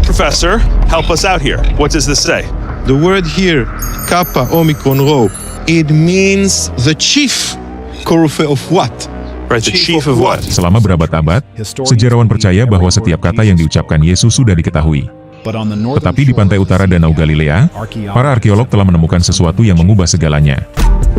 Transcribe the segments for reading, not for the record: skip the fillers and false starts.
Professor, help us out here. What does this say? The word here, Kappa Omicron Rho, it means the chief Korufe of what? Right, the chief of what? Selama berabad-abad, sejarawan percaya bahwa setiap kata yang diucapkan Yesus sudah diketahui. Tetapi di pantai utara Danau Galilea, para arkeolog telah menemukan sesuatu yang mengubah segalanya.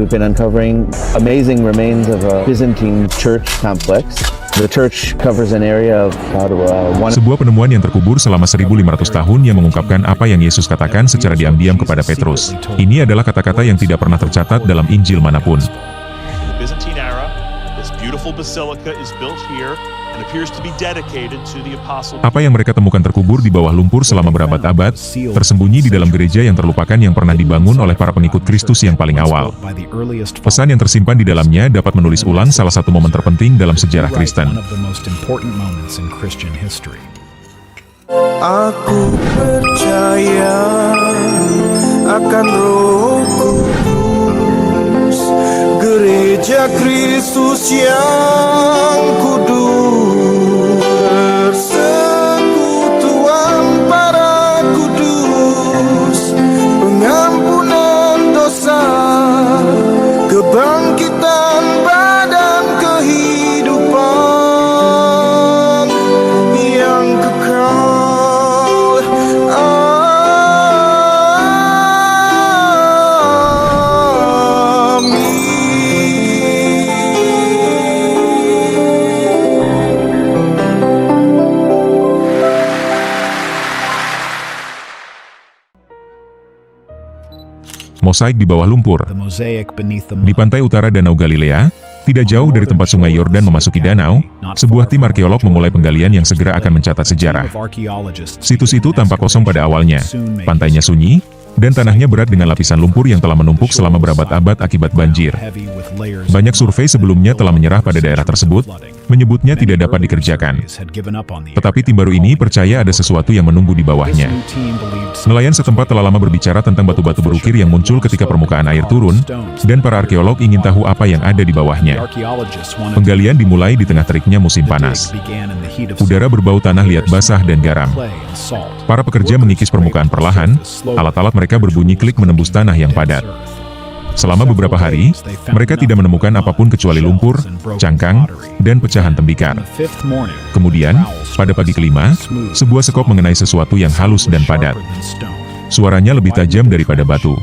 We've been uncovering amazing remains of a Byzantine church complex. The church covers an area of about Sebuah penemuan yang terkubur selama 1.500 tahun yang mengungkapkan apa yang Yesus katakan secara diam-diam kepada Petrus. Ini adalah kata-kata yang tidak pernah tercatat dalam Injil manapun. Byzantine era, this beautiful basilica is built here and appears to be dedicated to the apostle. Apa yang mereka temukan terkubur di bawah lumpur selama berabad-abad, tersembunyi di dalam gereja yang terlupakan yang pernah dibangun oleh para pengikut Kristus yang paling awal. Pesan yang tersimpan di dalamnya dapat menulis ulang salah satu momen terpenting dalam sejarah Kristen. Aku percaya akan Roh Kudus, Gereja Kristus yang kudus, persekutuan para kudus, pengampunan dosa, kebangkitan badan kehidupan yang kekal. Mosaik di bawah lumpur. Di pantai utara Danau Galilea, tidak jauh dari tempat sungai Yordan memasuki danau, sebuah tim arkeolog memulai penggalian yang segera akan mencatat sejarah. Situs itu tampak kosong pada awalnya, pantainya sunyi, dan tanahnya berat dengan lapisan lumpur yang telah menumpuk selama berabad-abad akibat banjir. Banyak survei sebelumnya telah menyerah pada daerah tersebut, menyebutnya tidak dapat dikerjakan. Tetapi tim baru ini percaya ada sesuatu yang menunggu di bawahnya. Nelayan setempat telah lama berbicara tentang batu-batu berukir yang muncul ketika permukaan air turun, dan para arkeolog ingin tahu apa yang ada di bawahnya. Penggalian dimulai di tengah teriknya musim panas. Udara berbau tanah liat basah dan garam. Para pekerja mengikis permukaan perlahan, alat-alat mereka berbunyi klik menembus tanah yang padat. Selama beberapa hari, mereka tidak menemukan apapun kecuali lumpur, cangkang, dan pecahan tembikar. Kemudian, pada pagi kelima, sebuah sekop mengenai sesuatu yang halus dan padat. Suaranya lebih tajam daripada batu.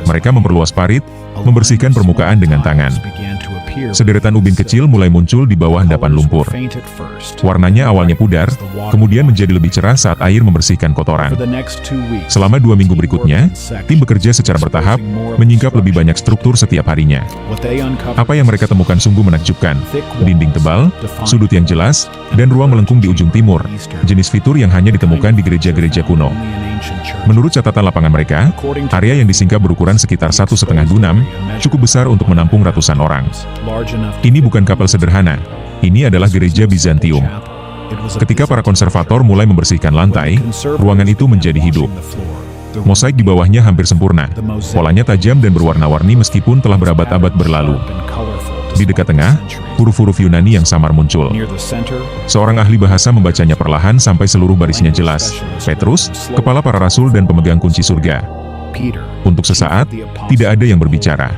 Mereka memperluas parit, membersihkan permukaan dengan tangan. Sederetan ubin kecil mulai muncul di bawah endapan lumpur. Warnanya awalnya pudar, kemudian menjadi lebih cerah saat air membersihkan kotoran. Selama 2 minggu berikutnya, tim bekerja secara bertahap, menyingkap lebih banyak struktur setiap harinya. Apa yang mereka temukan sungguh menakjubkan. Dinding tebal, sudut yang jelas, dan ruang melengkung di ujung timur, jenis fitur yang hanya ditemukan di gereja-gereja kuno. Menurut catatan lapangan mereka, area yang disingkap berukuran sekitar 1,5 dunam, cukup besar untuk menampung ratusan orang. Ini bukan kapal sederhana, ini adalah gereja Bizantium. Ketika para konservator mulai membersihkan lantai, ruangan itu menjadi hidup. Mosaik di bawahnya hampir sempurna, polanya tajam dan berwarna-warni meskipun telah berabad-abad berlalu. Di dekat tengah, huruf-huruf Yunani yang samar muncul. Seorang ahli bahasa membacanya perlahan sampai seluruh barisnya jelas. Petrus, kepala para rasul dan pemegang kunci surga. Untuk sesaat, tidak ada yang berbicara.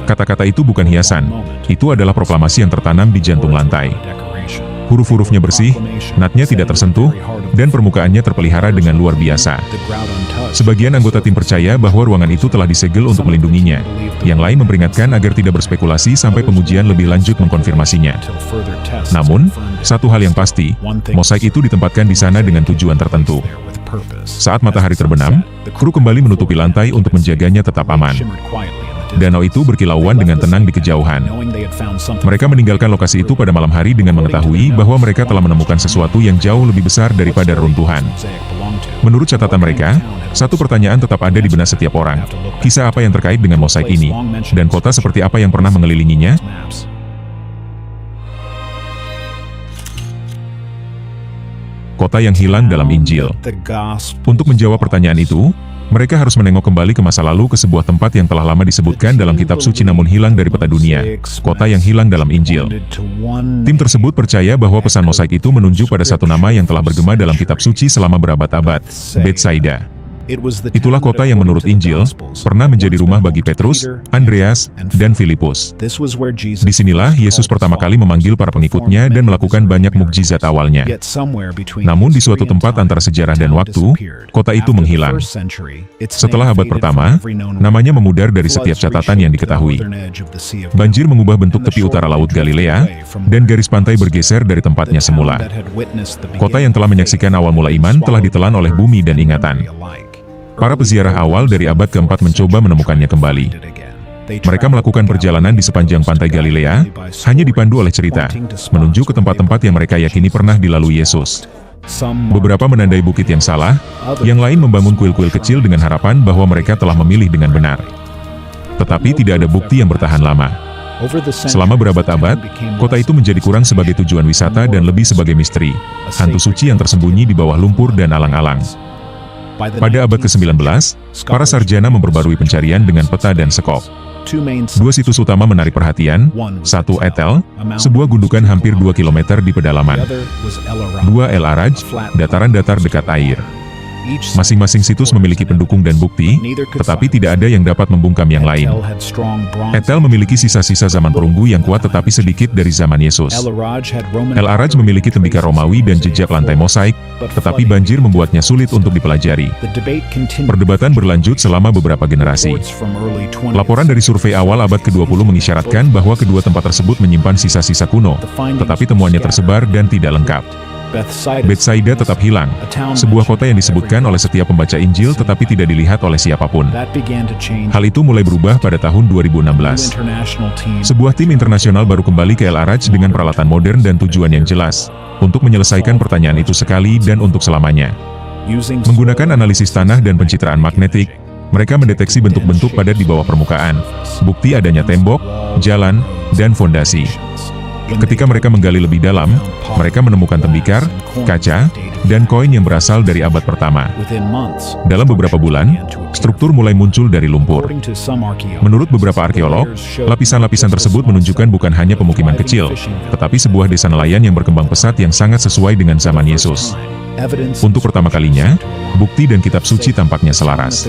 Kata-kata itu bukan hiasan, itu adalah proklamasi yang tertanam di jantung lantai. Huruf-hurufnya bersih, natnya tidak tersentuh, dan permukaannya terpelihara dengan luar biasa. Sebagian anggota tim percaya bahwa ruangan itu telah disegel untuk melindunginya. Yang lain memperingatkan agar tidak berspekulasi sampai pengujian lebih lanjut mengkonfirmasinya. Namun, satu hal yang pasti, mosaik itu ditempatkan di sana dengan tujuan tertentu. Saat matahari terbenam, kru kembali menutupi lantai untuk menjaganya tetap aman. Danau itu berkilauan dengan tenang di kejauhan. Mereka meninggalkan lokasi itu pada malam hari dengan mengetahui bahwa mereka telah menemukan sesuatu yang jauh lebih besar daripada reruntuhan. Menurut catatan mereka, satu pertanyaan tetap ada di benak setiap orang. Kisah apa yang terkait dengan mosaik ini? Dan kota seperti apa yang pernah mengelilinginya? Kota yang hilang dalam Injil. Untuk menjawab pertanyaan itu, Mereka harus menengok kembali ke masa lalu ke sebuah tempat yang telah lama disebutkan dalam kitab suci namun hilang dari peta dunia, kota yang hilang dalam Injil. Tim tersebut percaya bahwa pesan mosaik itu menunjuk pada satu nama yang telah bergema dalam kitab suci selama berabad-abad, Betsaida. Itulah kota yang menurut Injil, pernah menjadi rumah bagi Petrus, Andreas, dan Filipus. Disinilah Yesus pertama kali memanggil para pengikutnya dan melakukan banyak mukjizat awalnya. Namun di suatu tempat antara sejarah dan waktu, kota itu menghilang. Setelah abad pertama, namanya memudar dari setiap catatan yang diketahui. Banjir mengubah bentuk tepi utara Laut Galilea, dan garis pantai bergeser dari tempatnya semula. Kota yang telah menyaksikan awal mula iman telah ditelan oleh bumi dan ingatan. Para peziarah awal dari abad keempat mencoba menemukannya kembali. Mereka melakukan perjalanan di sepanjang pantai Galilea, hanya dipandu oleh cerita, menuju ke tempat-tempat yang mereka yakini pernah dilalui Yesus. Beberapa menandai bukit yang salah, yang lain membangun kuil-kuil kecil dengan harapan bahwa mereka telah memilih dengan benar. Tetapi tidak ada bukti yang bertahan lama. Selama berabad-abad, kota itu menjadi kurang sebagai tujuan wisata dan lebih sebagai misteri, hantu suci yang tersembunyi di bawah lumpur dan alang-alang. Pada abad ke-19, para sarjana memperbarui pencarian dengan peta dan skop. Dua situs utama menarik perhatian, satu Ethel, sebuah gundukan hampir 2 km di pedalaman. Dua El Araj, dataran datar dekat air. Masing-masing situs memiliki pendukung dan bukti, tetapi tidak ada yang dapat membungkam yang lain. Ethel memiliki sisa-sisa zaman perunggu yang kuat tetapi sedikit dari zaman Yesus. El Araj memiliki tembikar Romawi dan jejak lantai mosaik, tetapi banjir membuatnya sulit untuk dipelajari. Perdebatan berlanjut selama beberapa generasi. Laporan dari survei awal abad ke-20 mengisyaratkan bahwa kedua tempat tersebut menyimpan sisa-sisa kuno, tetapi temuannya tersebar dan tidak lengkap. Betsaida tetap hilang, sebuah kota yang disebutkan oleh setiap pembaca Injil tetapi tidak dilihat oleh siapapun. Hal itu mulai berubah pada tahun 2016. Sebuah tim internasional baru kembali ke El Araj dengan peralatan modern dan tujuan yang jelas, untuk menyelesaikan pertanyaan itu sekali dan untuk selamanya. Menggunakan analisis tanah dan pencitraan magnetik, mereka mendeteksi bentuk-bentuk padat di bawah permukaan, bukti adanya tembok, jalan, dan fondasi. Ketika mereka menggali lebih dalam, mereka menemukan tembikar, kaca, dan koin yang berasal dari abad pertama. Dalam beberapa bulan, struktur mulai muncul dari lumpur. Menurut beberapa arkeolog, lapisan-lapisan tersebut menunjukkan bukan hanya pemukiman kecil, tetapi sebuah desa nelayan yang berkembang pesat yang sangat sesuai dengan zaman Yesus. Untuk pertama kalinya, bukti dan kitab suci tampaknya selaras.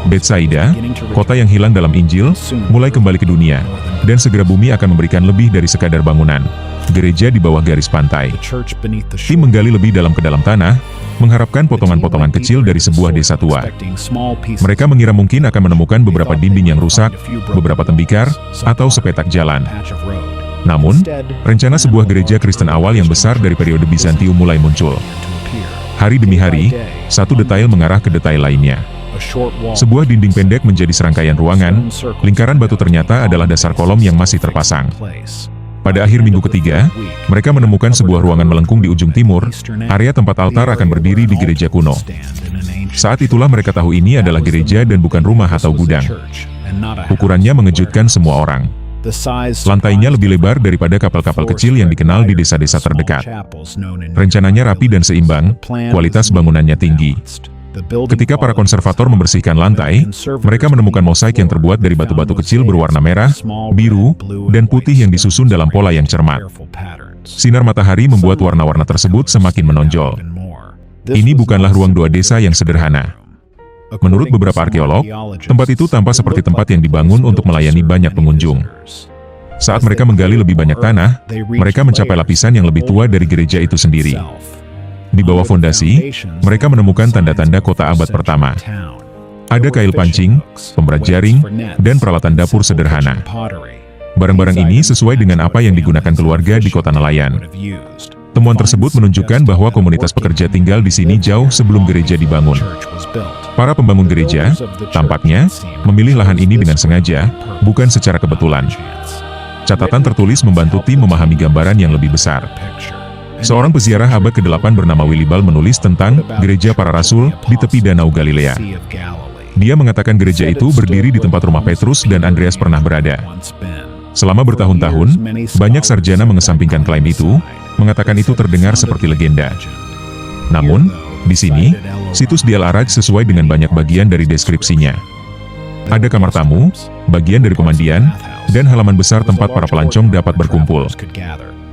Betsaida, kota yang hilang dalam Injil, mulai kembali ke dunia, dan segera bumi akan memberikan lebih dari sekadar bangunan, gereja di bawah garis pantai. Tim menggali lebih dalam ke dalam tanah, mengharapkan potongan-potongan kecil dari sebuah desa tua. Mereka mengira mungkin akan menemukan beberapa dinding yang rusak, beberapa tembikar, atau sepetak jalan. Namun, rencana sebuah gereja Kristen awal yang besar dari periode Bizantium mulai muncul. Hari demi hari, satu detail mengarah ke detail lainnya. Sebuah dinding pendek menjadi serangkaian ruangan, lingkaran batu ternyata adalah dasar kolom yang masih terpasang. Pada akhir minggu ketiga, mereka menemukan sebuah ruangan melengkung di ujung timur, area tempat altar akan berdiri di gereja kuno. Saat itulah mereka tahu ini adalah gereja dan bukan rumah atau gudang. Ukurannya mengejutkan semua orang. Lantainya lebih lebar daripada kapal-kapal kecil yang dikenal di desa-desa terdekat. Rencananya rapi dan seimbang, kualitas bangunannya tinggi. Ketika para konservator membersihkan lantai, mereka menemukan mosaik yang terbuat dari batu-batu kecil berwarna merah, biru, dan putih yang disusun dalam pola yang cermat. Sinar matahari membuat warna-warna tersebut semakin menonjol. Ini bukanlah ruang doa desa yang sederhana. Menurut beberapa arkeolog, tempat itu tampak seperti tempat yang dibangun untuk melayani banyak pengunjung. Saat mereka menggali lebih banyak tanah, mereka mencapai lapisan yang lebih tua dari gereja itu sendiri. Di bawah fondasi, mereka menemukan tanda-tanda kota abad pertama. Ada kail pancing, pemberat jaring, dan peralatan dapur sederhana. Barang-barang ini sesuai dengan apa yang digunakan keluarga di kota nelayan. Temuan tersebut menunjukkan bahwa komunitas pekerja tinggal di sini jauh sebelum gereja dibangun. Para pembangun gereja, tampaknya, memilih lahan ini dengan sengaja, bukan secara kebetulan. Catatan tertulis membantu tim memahami gambaran yang lebih besar. Seorang peziarah abad ke-8 bernama Willibald menulis tentang gereja para rasul di tepi Danau Galilea. Dia mengatakan gereja itu berdiri di tempat rumah Petrus dan Andreas pernah berada. Selama bertahun-tahun, banyak sarjana mengesampingkan klaim itu, mengatakan itu terdengar seperti legenda. Namun, Di sini, situs di Al-Araj sesuai dengan banyak bagian dari deskripsinya. Ada kamar tamu, bagian dari pemandian, dan halaman besar tempat para pelancong dapat berkumpul.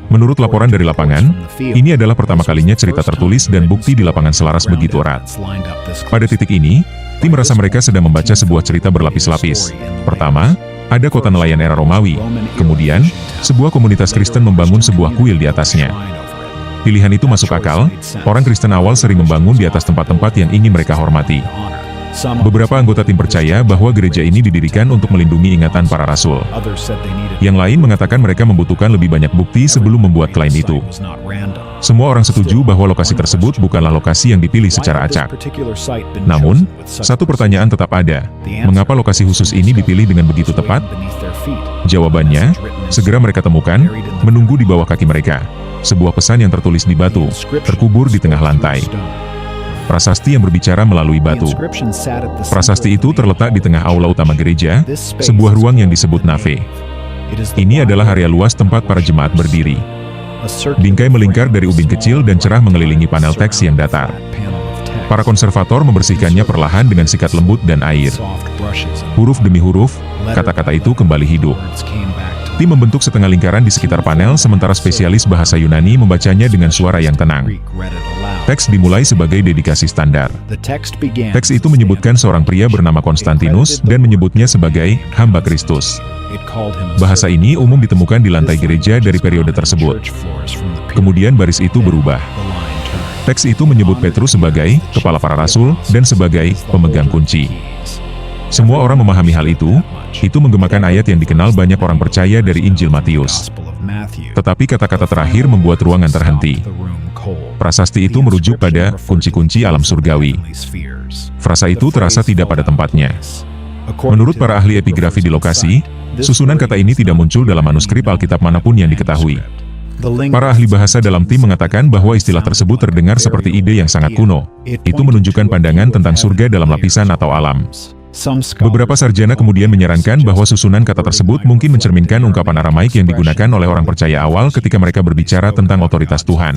Menurut laporan dari lapangan, ini adalah pertama kalinya cerita tertulis dan bukti di lapangan selaras begitu erat. Pada titik ini, tim merasa mereka sedang membaca sebuah cerita berlapis-lapis. Pertama, ada kota nelayan era Romawi. Kemudian, sebuah komunitas Kristen membangun sebuah kuil di atasnya. Pilihan itu masuk akal, orang Kristen awal sering membangun di atas tempat-tempat yang ingin mereka hormati. Beberapa anggota tim percaya bahwa gereja ini didirikan untuk melindungi ingatan para rasul. Yang lain mengatakan mereka membutuhkan lebih banyak bukti sebelum membuat klaim itu. Semua orang setuju bahwa lokasi tersebut bukanlah lokasi yang dipilih secara acak. Namun, satu pertanyaan tetap ada. Mengapa lokasi khusus ini dipilih dengan begitu tepat? Jawabannya, segera mereka temukan, menunggu di bawah kaki mereka. Sebuah pesan yang tertulis di batu, terkubur di tengah lantai. Prasasti yang berbicara melalui batu. Prasasti itu terletak di tengah aula utama gereja, sebuah ruang yang disebut nave. Ini adalah area luas tempat para jemaat berdiri. Bingkai melingkar dari ubin kecil dan cerah mengelilingi panel teks yang datar. Para konservator membersihkannya perlahan dengan sikat lembut dan air. Huruf demi huruf, kata-kata itu kembali hidup. Tim membentuk setengah lingkaran di sekitar panel, sementara spesialis bahasa Yunani membacanya dengan suara yang tenang. Teks dimulai sebagai dedikasi standar. Teks itu menyebutkan seorang pria bernama Konstantinus dan menyebutnya sebagai hamba Kristus. Bahasa ini umum ditemukan di lantai gereja dari periode tersebut. Kemudian baris itu berubah. Teks itu menyebut Petrus sebagai kepala para rasul dan sebagai pemegang kunci. Semua orang memahami hal itu menggemakan ayat yang dikenal banyak orang percaya dari Injil Matius. Tetapi kata-kata terakhir membuat ruangan terhenti. Prasasti itu merujuk pada kunci-kunci alam surgawi. Frasa itu terasa tidak pada tempatnya. Menurut para ahli epigrafi di lokasi, susunan kata ini tidak muncul dalam manuskrip Alkitab manapun yang diketahui. Para ahli bahasa dalam tim mengatakan bahwa istilah tersebut terdengar seperti ide yang sangat kuno. Itu menunjukkan pandangan tentang surga dalam lapisan atau alam. Beberapa sarjana kemudian menyarankan bahwa susunan kata tersebut mungkin mencerminkan ungkapan Aramaik yang digunakan oleh orang percaya awal ketika mereka berbicara tentang otoritas Tuhan.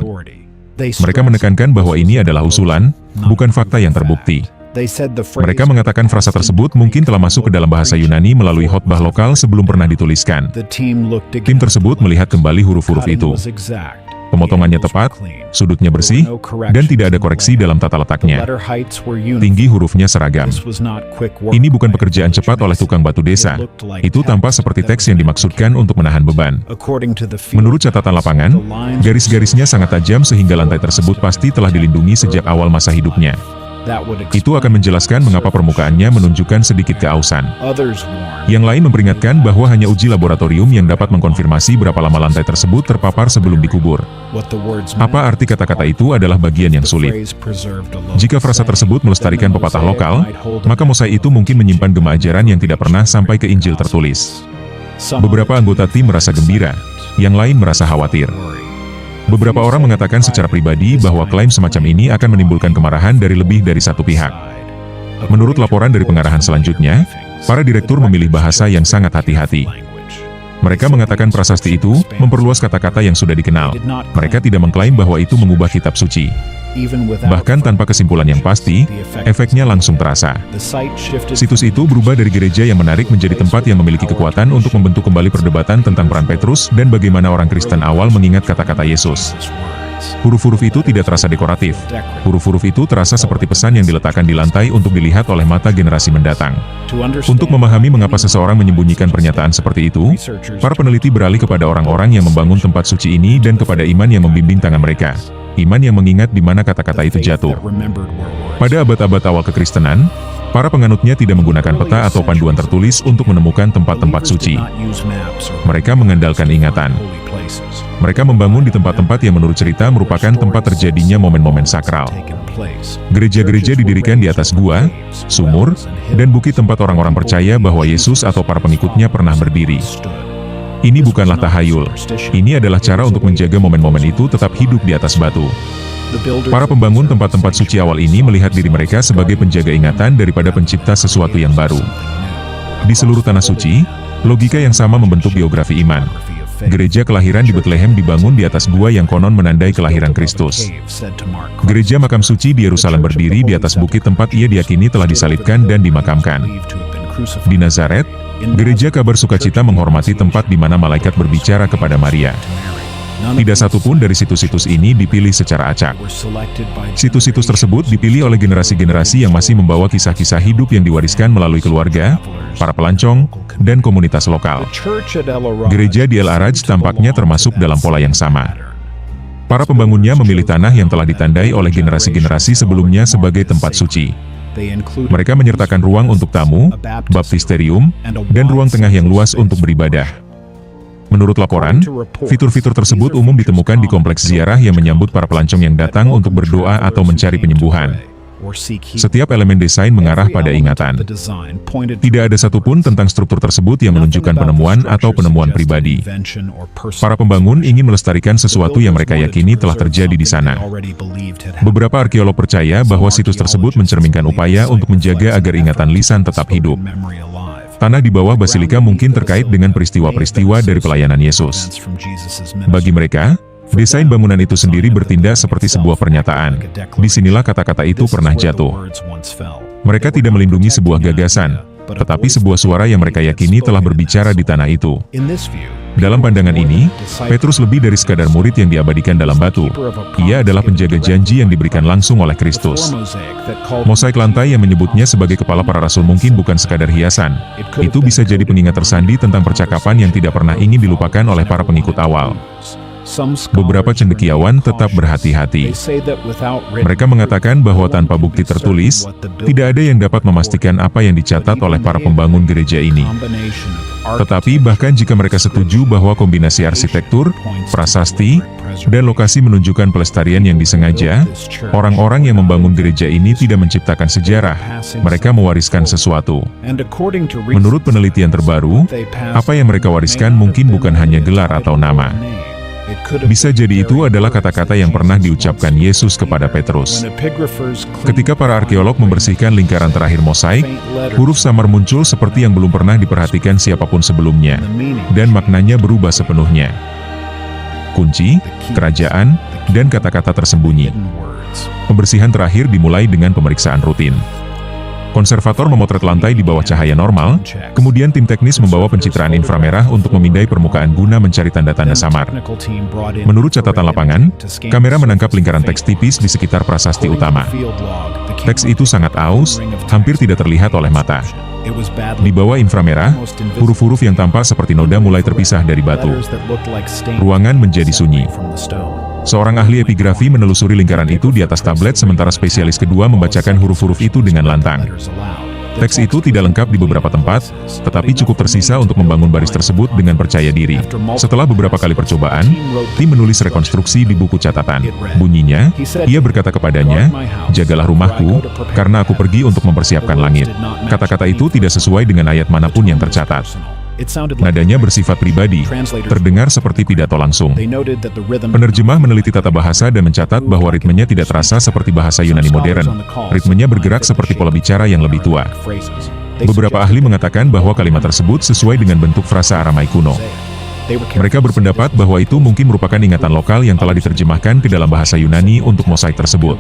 Mereka menekankan bahwa ini adalah usulan, bukan fakta yang terbukti. Mereka mengatakan frasa tersebut mungkin telah masuk ke dalam bahasa Yunani melalui khotbah lokal sebelum pernah dituliskan. Tim tersebut melihat kembali huruf-huruf itu. Pemotongannya tepat, sudutnya bersih, dan tidak ada koreksi dalam tata letaknya. Tinggi hurufnya seragam. Ini bukan pekerjaan cepat oleh tukang batu desa. Itu tampak seperti teks yang dimaksudkan untuk menahan beban. Menurut catatan lapangan, garis-garisnya sangat tajam sehingga lantai tersebut pasti telah dilindungi sejak awal masa hidupnya. Itu akan menjelaskan mengapa permukaannya menunjukkan sedikit keausan. Yang lain memperingatkan bahwa hanya uji laboratorium yang dapat mengkonfirmasi berapa lama lantai tersebut terpapar sebelum dikubur. Apa arti kata-kata itu adalah bagian yang sulit. Jika frasa tersebut melestarikan pepatah lokal, maka mosaik itu mungkin menyimpan gema ajaran yang tidak pernah sampai ke Injil tertulis. Beberapa anggota tim merasa gembira, yang lain merasa khawatir. Beberapa orang mengatakan secara pribadi bahwa klaim semacam ini akan menimbulkan kemarahan dari lebih dari satu pihak. Menurut laporan dari pengarahan selanjutnya, para direktur memilih bahasa yang sangat hati-hati. Mereka mengatakan prasasti itu memperluas kata-kata yang sudah dikenal. Mereka tidak mengklaim bahwa itu mengubah kitab suci. Bahkan tanpa kesimpulan yang pasti, efeknya langsung terasa. Situs itu berubah dari gereja yang menarik menjadi tempat yang memiliki kekuatan untuk membentuk kembali perdebatan tentang peran Petrus dan bagaimana orang Kristen awal mengingat kata-kata Yesus. Huruf-huruf itu tidak terasa dekoratif. Huruf-huruf itu terasa seperti pesan yang diletakkan di lantai untuk dilihat oleh mata generasi mendatang. Untuk memahami mengapa seseorang menyembunyikan pernyataan seperti itu, para peneliti beralih kepada orang-orang yang membangun tempat suci ini dan kepada iman yang membimbing tangan mereka. Iman yang mengingat di mana kata-kata itu jatuh. Pada abad-abad awal kekristenan, para penganutnya tidak menggunakan peta atau panduan tertulis untuk menemukan tempat-tempat suci. Mereka mengandalkan ingatan. Mereka membangun di tempat-tempat yang menurut cerita merupakan tempat terjadinya momen-momen sakral. Gereja-gereja didirikan di atas gua, sumur, dan bukit tempat orang-orang percaya bahwa Yesus atau para pengikutnya pernah berdiri. Ini bukanlah tahayul. Ini adalah cara untuk menjaga momen-momen itu tetap hidup di atas batu. Para pembangun tempat-tempat suci awal ini melihat diri mereka sebagai penjaga ingatan daripada pencipta sesuatu yang baru. Di seluruh tanah suci, logika yang sama membentuk biografi iman. Gereja kelahiran di Bethlehem dibangun di atas gua yang konon menandai kelahiran Kristus. Gereja makam suci di Yerusalem berdiri di atas bukit tempat ia diyakini telah disalibkan dan dimakamkan. Di Nazaret, gereja kabar sukacita menghormati tempat di mana malaikat berbicara kepada Maria. Tidak satupun dari situs-situs ini dipilih secara acak. Situs-situs tersebut dipilih oleh generasi-generasi yang masih membawa kisah-kisah hidup yang diwariskan melalui keluarga, para pelancong, dan komunitas lokal. Gereja di El Araj tampaknya termasuk dalam pola yang sama. Para pembangunnya memilih tanah yang telah ditandai oleh generasi-generasi sebelumnya sebagai tempat suci. Mereka menyertakan ruang untuk tamu, baptisterium, dan ruang tengah yang luas untuk beribadah. Menurut laporan, fitur-fitur tersebut umum ditemukan di kompleks ziarah yang menyambut para pelancong yang datang untuk berdoa atau mencari penyembuhan. Setiap elemen desain mengarah pada ingatan. Tidak ada satupun tentang struktur tersebut yang menunjukkan penemuan atau penemuan pribadi. Para pembangun ingin melestarikan sesuatu yang mereka yakini telah terjadi di sana. Beberapa arkeolog percaya bahwa situs tersebut mencerminkan upaya untuk menjaga agar ingatan lisan tetap hidup. Tanah di bawah basilika mungkin terkait dengan peristiwa-peristiwa dari pelayanan Yesus. Bagi mereka, desain bangunan itu sendiri bertindak seperti sebuah pernyataan. Disinilah kata-kata itu pernah jatuh. Mereka tidak melindungi sebuah gagasan, tetapi sebuah suara yang mereka yakini telah berbicara di tanah itu. Dalam pandangan ini, Petrus lebih dari sekadar murid yang diabadikan dalam batu. Ia adalah penjaga janji yang diberikan langsung oleh Kristus. Mosaik lantai yang menyebutnya sebagai kepala para rasul mungkin bukan sekadar hiasan. Itu bisa jadi pengingat tersandi tentang percakapan yang tidak pernah ingin dilupakan oleh para pengikut awal. Beberapa cendekiawan tetap berhati-hati. Mereka mengatakan bahwa tanpa bukti tertulis, tidak ada yang dapat memastikan apa yang dicatat oleh para pembangun gereja ini. Tetapi bahkan jika mereka setuju bahwa kombinasi arsitektur, prasasti, dan lokasi menunjukkan pelestarian yang disengaja, orang-orang yang membangun gereja ini tidak menciptakan sejarah, mereka mewariskan sesuatu. Menurut penelitian terbaru, apa yang mereka wariskan mungkin bukan hanya gelar atau nama. Bisa jadi itu adalah kata-kata yang pernah diucapkan Yesus kepada Petrus. Ketika para arkeolog membersihkan lingkaran terakhir mosaik, huruf samar muncul seperti yang belum pernah diperhatikan siapapun sebelumnya, dan maknanya berubah sepenuhnya. Kunci, kerajaan, dan kata-kata tersembunyi. Pembersihan terakhir dimulai dengan pemeriksaan rutin. Konservator memotret lantai di bawah cahaya normal, kemudian tim teknis membawa pencitraan inframerah untuk memindai permukaan guna mencari tanda-tanda samar. Menurut catatan lapangan, kamera menangkap lingkaran teks tipis di sekitar prasasti utama. Teks itu sangat aus, hampir tidak terlihat oleh mata. Di bawah inframerah, huruf-huruf yang tampak seperti noda mulai terpisah dari batu. Ruangan menjadi sunyi. Seorang ahli epigrafi menelusuri lingkaran itu di atas tablet sementara spesialis kedua membacakan huruf-huruf itu dengan lantang. Teks itu tidak lengkap di beberapa tempat, tetapi cukup tersisa untuk membangun baris tersebut dengan percaya diri. Setelah beberapa kali percobaan, tim menulis rekonstruksi di buku catatan. Bunyinya, ia berkata kepadanya, "Jagalah rumahku, karena aku pergi untuk mempersiapkan langit." Kata-kata itu tidak sesuai dengan ayat manapun yang tercatat. Nadanya bersifat pribadi, terdengar seperti pidato langsung. Penerjemah meneliti tata bahasa dan mencatat bahwa ritmenya tidak terasa seperti bahasa Yunani modern. Ritmenya bergerak seperti pola bicara yang lebih tua. Beberapa ahli mengatakan bahwa kalimat tersebut sesuai dengan bentuk frasa Aramai kuno. Mereka berpendapat bahwa itu mungkin merupakan ingatan lokal yang telah diterjemahkan ke dalam bahasa Yunani untuk mosaik tersebut.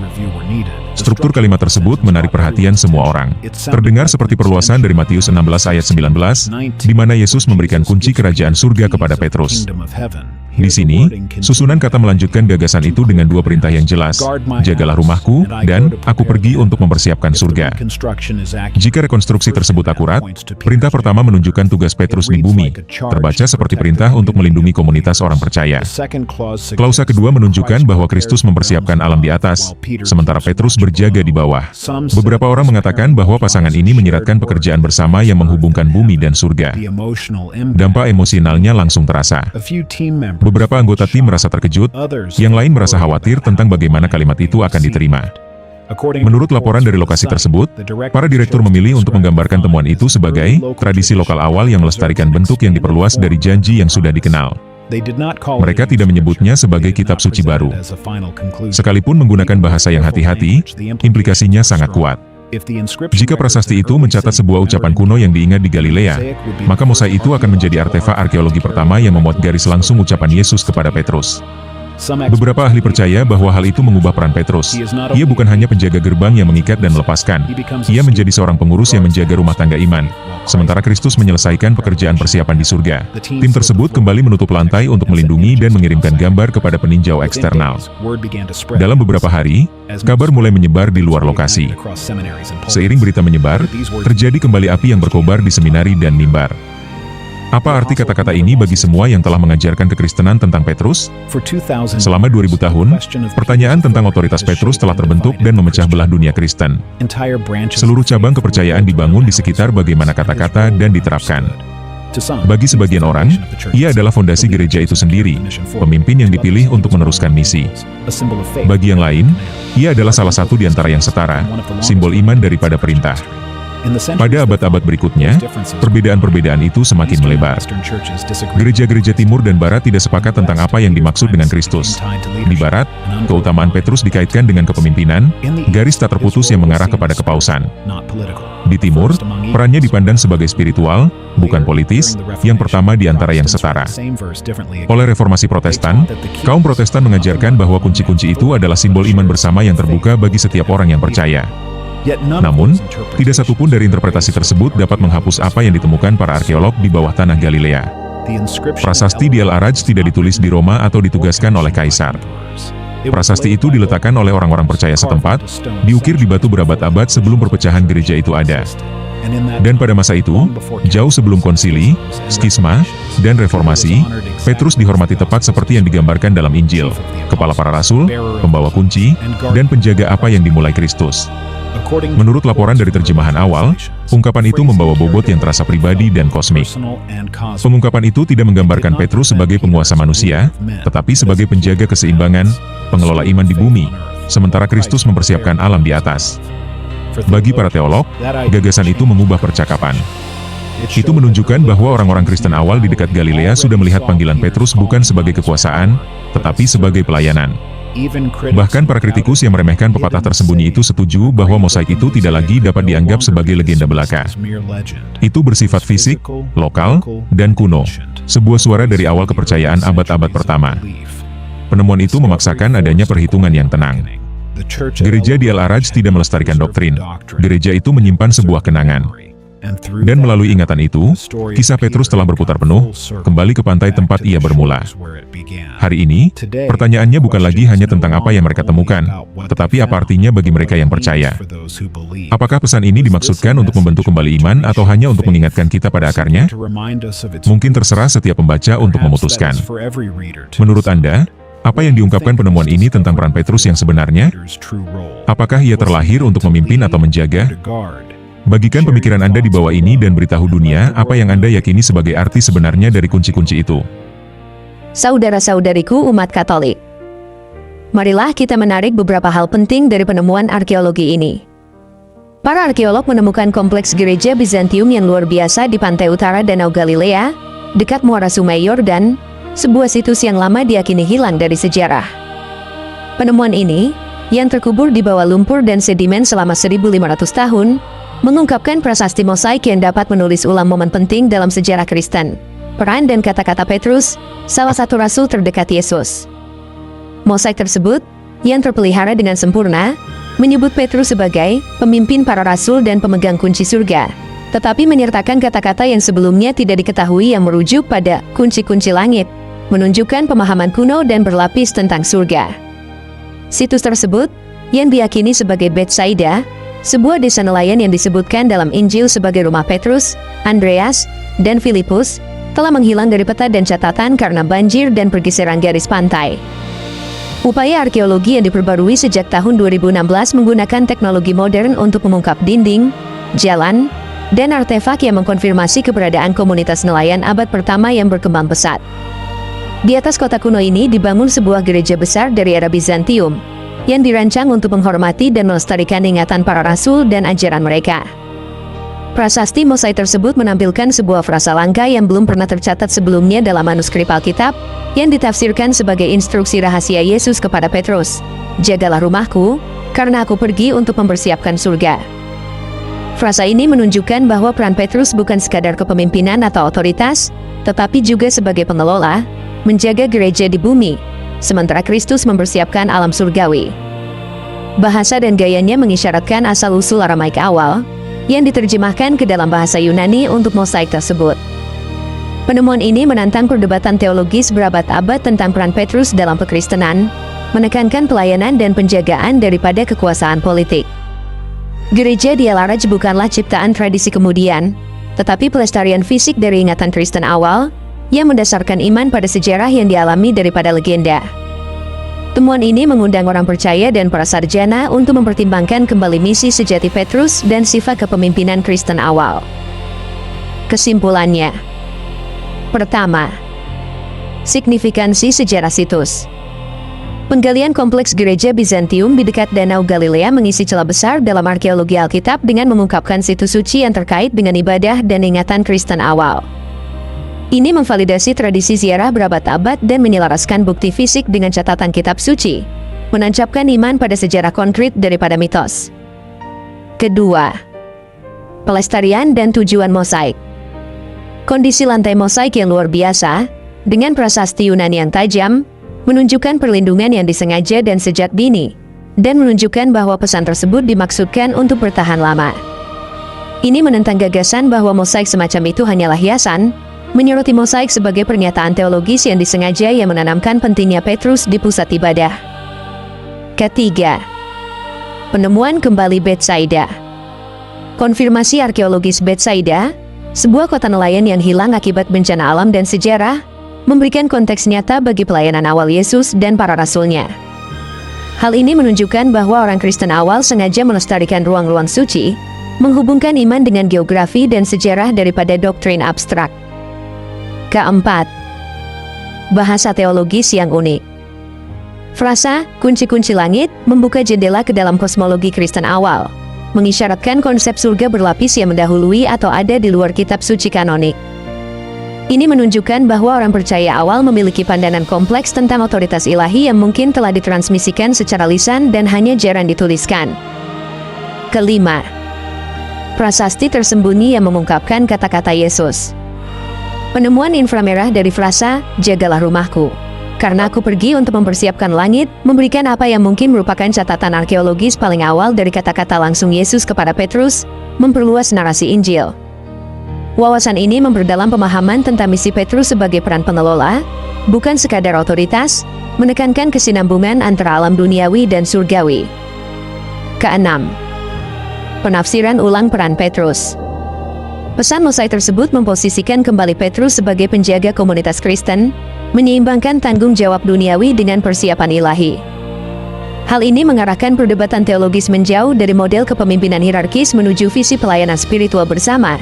Struktur kalimat tersebut menarik perhatian semua orang. Terdengar seperti perluasan dari Matius 16 ayat 19, di mana Yesus memberikan kunci kerajaan surga kepada Petrus. Di sini, susunan kata melanjutkan gagasan itu dengan dua perintah yang jelas, "Jagalah rumahku," dan "Aku pergi untuk mempersiapkan surga." Jika rekonstruksi tersebut akurat, perintah pertama menunjukkan tugas Petrus di bumi, terbaca seperti perintah untuk melindungi komunitas orang percaya. Klausa kedua menunjukkan bahwa Kristus mempersiapkan alam di atas, sementara Petrus berjaga di bawah. Beberapa orang mengatakan bahwa pasangan ini menyiratkan pekerjaan bersama yang menghubungkan bumi dan surga. Dampak emosionalnya langsung terasa. Beberapa anggota tim merasa terkejut, yang lain merasa khawatir tentang bagaimana kalimat itu akan diterima. Menurut laporan dari lokasi tersebut, para direktur memilih untuk menggambarkan temuan itu sebagai tradisi lokal awal yang melestarikan bentuk yang diperluas dari janji yang sudah dikenal. Mereka tidak menyebutnya sebagai kitab suci baru. Sekalipun menggunakan bahasa yang hati-hati, implikasinya sangat kuat. Jika prasasti itu mencatat sebuah ucapan kuno yang diingat di Galilea, maka mosaik itu akan menjadi artefak arkeologi pertama yang memuat garis langsung ucapan Yesus kepada Petrus. Beberapa ahli percaya bahwa hal itu mengubah peran Petrus. Ia bukan hanya penjaga gerbang yang mengikat dan melepaskan. Ia menjadi seorang pengurus yang menjaga rumah tangga iman. Sementara Kristus menyelesaikan pekerjaan persiapan di surga. Tim tersebut kembali menutup lantai untuk melindungi dan mengirimkan gambar kepada peninjau eksternal. Dalam beberapa hari, kabar mulai menyebar di luar lokasi. Seiring berita menyebar, terjadi kembali api yang berkobar di seminari dan mimbar. Apa arti kata-kata ini bagi semua yang telah mengajarkan kekristenan tentang Petrus? Selama 2000 tahun, pertanyaan tentang otoritas Petrus telah terbentuk dan memecah belah dunia Kristen. Seluruh cabang kepercayaan dibangun di sekitar bagaimana kata-kata dan diterapkan. Bagi sebagian orang, ia adalah fondasi gereja itu sendiri, pemimpin yang dipilih untuk meneruskan misi. Bagi yang lain, ia adalah salah satu di antara yang setara, simbol iman daripada perintah. Pada abad-abad berikutnya, perbedaan-perbedaan itu semakin melebar. Gereja-gereja timur dan barat tidak sepakat tentang apa yang dimaksud dengan Kristus. Di barat, keutamaan Petrus dikaitkan dengan kepemimpinan, garis tak terputus yang mengarah kepada kepausan. Di timur, perannya dipandang sebagai spiritual, bukan politis, yang pertama di antara yang setara. Oleh reformasi Protestan, kaum Protestan mengajarkan bahwa kunci-kunci itu adalah simbol iman bersama yang terbuka bagi setiap orang yang percaya. Namun, tidak satupun dari interpretasi tersebut dapat menghapus apa yang ditemukan para arkeolog di bawah tanah Galilea. Prasasti di Al-Araj tidak ditulis di Roma atau ditugaskan oleh kaisar. Prasasti itu diletakkan oleh orang-orang percaya setempat, diukir di batu berabad-abad sebelum perpecahan gereja itu ada. Dan pada masa itu, jauh sebelum konsili, skisma, dan reformasi, Petrus dihormati tepat seperti yang digambarkan dalam Injil, kepala para rasul, pembawa kunci, dan penjaga apa yang dimulai Kristus. Menurut laporan dari terjemahan awal, ungkapan itu membawa bobot yang terasa pribadi dan kosmik. Pengungkapan itu tidak menggambarkan Petrus sebagai penguasa manusia, tetapi sebagai penjaga keseimbangan, pengelola iman di bumi, sementara Kristus mempersiapkan alam di atas. Bagi para teolog, gagasan itu mengubah percakapan. Itu menunjukkan bahwa orang-orang Kristen awal di dekat Galilea sudah melihat panggilan Petrus bukan sebagai kekuasaan, tetapi sebagai pelayanan. Bahkan para kritikus yang meremehkan pepatah tersembunyi itu setuju bahwa mosaik itu tidak lagi dapat dianggap sebagai legenda belaka. Itu bersifat fisik, lokal, dan kuno. Sebuah suara dari awal kepercayaan abad-abad pertama. Penemuan itu memaksakan adanya perhitungan yang tenang. Gereja di Al-Araj tidak melestarikan doktrin. Gereja itu menyimpan sebuah kenangan. Dan melalui ingatan itu, kisah Petrus telah berputar penuh, kembali ke pantai tempat ia bermula. Hari ini, pertanyaannya bukan lagi hanya tentang apa yang mereka temukan, tetapi apa artinya bagi mereka yang percaya. Apakah pesan ini dimaksudkan untuk membentuk kembali iman atau hanya untuk mengingatkan kita pada akarnya? Mungkin terserah setiap pembaca untuk memutuskan. Menurut Anda, apa yang diungkapkan penemuan ini tentang peran Petrus yang sebenarnya? Apakah ia terlahir untuk memimpin atau menjaga? Bagikan pemikiran Anda di bawah ini dan beritahu dunia apa yang Anda yakini sebagai arti sebenarnya dari kunci-kunci itu. Saudara-saudariku umat Katolik, marilah kita menarik beberapa hal penting dari penemuan arkeologi ini. Para arkeolog menemukan kompleks gereja Bizantium yang luar biasa di pantai utara Danau Galilea, dekat muara Sungai Yordan, sebuah situs yang lama diyakini hilang dari sejarah. Penemuan ini, yang terkubur di bawah lumpur dan sedimen selama 1.500 tahun, mengungkapkan prasasti mosaik yang dapat menulis ulang momen penting dalam sejarah Kristen, peran dan kata-kata Petrus, salah satu rasul terdekat Yesus. Mosaik tersebut, yang terpelihara dengan sempurna, menyebut Petrus sebagai pemimpin para rasul dan pemegang kunci surga, tetapi menyertakan kata-kata yang sebelumnya tidak diketahui yang merujuk pada kunci-kunci langit, menunjukkan pemahaman kuno dan berlapis tentang surga. Situs tersebut, yang diyakini sebagai Betsaida, sebuah desa nelayan yang disebutkan dalam Injil sebagai rumah Petrus, Andreas, dan Filipus, telah menghilang dari peta dan catatan karena banjir dan pergeseran garis pantai. Upaya arkeologi yang diperbarui sejak tahun 2016 menggunakan teknologi modern untuk mengungkap dinding, jalan, dan artefak yang mengkonfirmasi keberadaan komunitas nelayan abad pertama yang berkembang pesat. Di atas kota kuno ini dibangun sebuah gereja besar dari era Bizantium, yang dirancang untuk menghormati dan melestarikan ingatan para rasul dan ajaran mereka. Prasasti mosaik tersebut menampilkan sebuah frasa langka yang belum pernah tercatat sebelumnya dalam manuskrip Alkitab, yang ditafsirkan sebagai instruksi rahasia Yesus kepada Petrus, "Jagalah rumahku, karena aku pergi untuk mempersiapkan surga." Frasa ini menunjukkan bahwa peran Petrus bukan sekadar kepemimpinan atau otoritas, tetapi juga sebagai pengelola, menjaga gereja di bumi, sementara Kristus mempersiapkan alam surgawi. Bahasa dan gayanya mengisyaratkan asal-usul Aramaik awal, yang diterjemahkan ke dalam bahasa Yunani untuk mosaik tersebut. Penemuan ini menantang perdebatan teologis berabad-abad tentang peran Petrus dalam kekristenan, menekankan pelayanan dan penjagaan daripada kekuasaan politik. Gereja di Al-Araj bukanlah ciptaan tradisi kemudian, tetapi pelestarian fisik dari ingatan Kristen awal, yang mendasarkan iman pada sejarah yang dialami daripada legenda. Temuan ini mengundang orang percaya dan para sarjana untuk mempertimbangkan kembali misi sejati Petrus dan sifat kepemimpinan Kristen awal. Kesimpulannya. Pertama, signifikansi sejarah situs. Penggalian kompleks gereja Bizantium di dekat Danau Galilea mengisi celah besar dalam arkeologi Alkitab dengan mengungkapkan situs suci yang terkait dengan ibadah dan ingatan Kristen awal. Ini memvalidasi tradisi ziarah berabad-abad dan menyelaraskan bukti fisik dengan catatan kitab suci, menancapkan iman pada sejarah konkret daripada mitos. Kedua, pelestarian dan tujuan mosaik. Kondisi lantai mosaik yang luar biasa, dengan prasasti Yunani yang tajam, menunjukkan perlindungan yang disengaja dan sejak dini, dan menunjukkan bahwa pesan tersebut dimaksudkan untuk bertahan lama. Ini menentang gagasan bahwa mosaik semacam itu hanyalah hiasan, menyoroti mosaik sebagai pernyataan teologis yang disengaja yang menanamkan pentingnya Petrus di pusat ibadah. Ketiga, penemuan kembali Betsaida. Konfirmasi arkeologis Betsaida, sebuah kota nelayan yang hilang akibat bencana alam dan sejarah, memberikan konteks nyata bagi pelayanan awal Yesus dan para rasulnya. Hal ini menunjukkan bahwa orang Kristen awal sengaja melestarikan ruang-ruang suci, menghubungkan iman dengan geografi dan sejarah daripada doktrin abstrak. Keempat, bahasa teologis yang unik. Frasa, kunci-kunci langit, membuka jendela ke dalam kosmologi Kristen awal, mengisyaratkan konsep surga berlapis yang mendahului atau ada di luar kitab suci kanonik. Ini menunjukkan bahwa orang percaya awal memiliki pandangan kompleks tentang otoritas ilahi yang mungkin telah ditransmisikan secara lisan dan hanya jarang dituliskan. Kelima, prasasti tersembunyi yang mengungkapkan kata-kata Yesus. Penemuan inframerah dari frasa, jagalah rumahku, karena aku pergi untuk mempersiapkan langit, memberikan apa yang mungkin merupakan catatan arkeologis paling awal dari kata-kata langsung Yesus kepada Petrus, memperluas narasi Injil. Wawasan ini memperdalam pemahaman tentang misi Petrus sebagai peran pengelola, bukan sekadar otoritas, menekankan kesinambungan antara alam duniawi dan surgawi. Keenam, penafsiran ulang peran Petrus. Pesan mosaik tersebut memposisikan kembali Petrus sebagai penjaga komunitas Kristen, menyeimbangkan tanggung jawab duniawi dengan persiapan ilahi. Hal ini mengarahkan perdebatan teologis menjauh dari model kepemimpinan hierarkis menuju visi pelayanan spiritual bersama,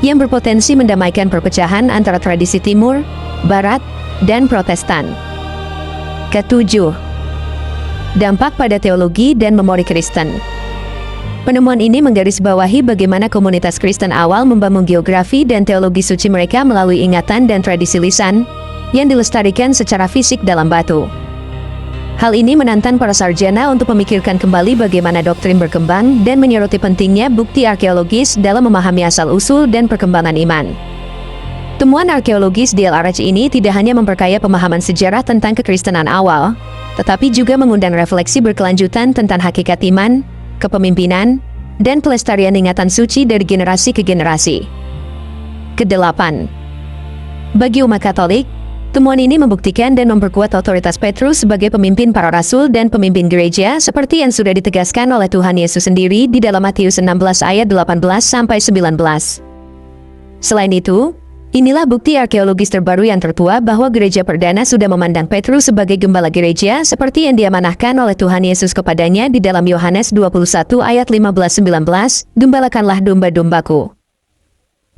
yang berpotensi mendamaikan perpecahan antara tradisi Timur, Barat, dan Protestan. Ketujuh, dampak pada teologi dan memori Kristen. Penemuan ini menggarisbawahi bagaimana komunitas Kristen awal membangun geografi dan teologi suci mereka melalui ingatan dan tradisi lisan, yang dilestarikan secara fisik dalam batu. Hal ini menantang para sarjana untuk memikirkan kembali bagaimana doktrin berkembang dan menyoroti pentingnya bukti arkeologis dalam memahami asal-usul dan perkembangan iman. Temuan arkeologis di Al-Araj ini tidak hanya memperkaya pemahaman sejarah tentang kekristenan awal, tetapi juga mengundang refleksi berkelanjutan tentang hakikat iman, kepemimpinan, dan pelestarian ingatan suci dari generasi ke generasi. Kedelapan, bagi umat Katolik, temuan ini membuktikan dan memperkuat otoritas Petrus sebagai pemimpin para rasul dan pemimpin gereja seperti yang sudah ditegaskan oleh Tuhan Yesus sendiri di dalam Matius 16 ayat 18-19. Selain itu, inilah bukti arkeologis terbaru yang tertua bahwa gereja perdana sudah memandang Petrus sebagai gembala gereja seperti yang diamanahkan oleh Tuhan Yesus kepadanya di dalam Yohanes 21 ayat 15-19, "Gembalakanlah domba-dombaku."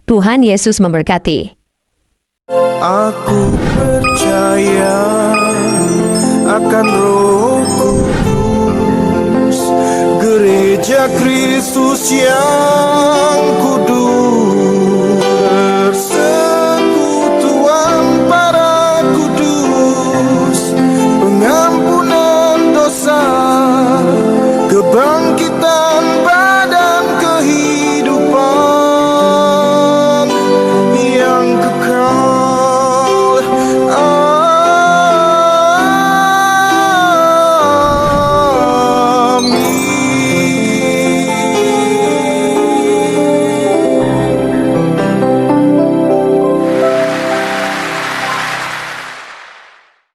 Tuhan Yesus memberkati. Aku percaya akan Roh Kudus, gereja Kristus yang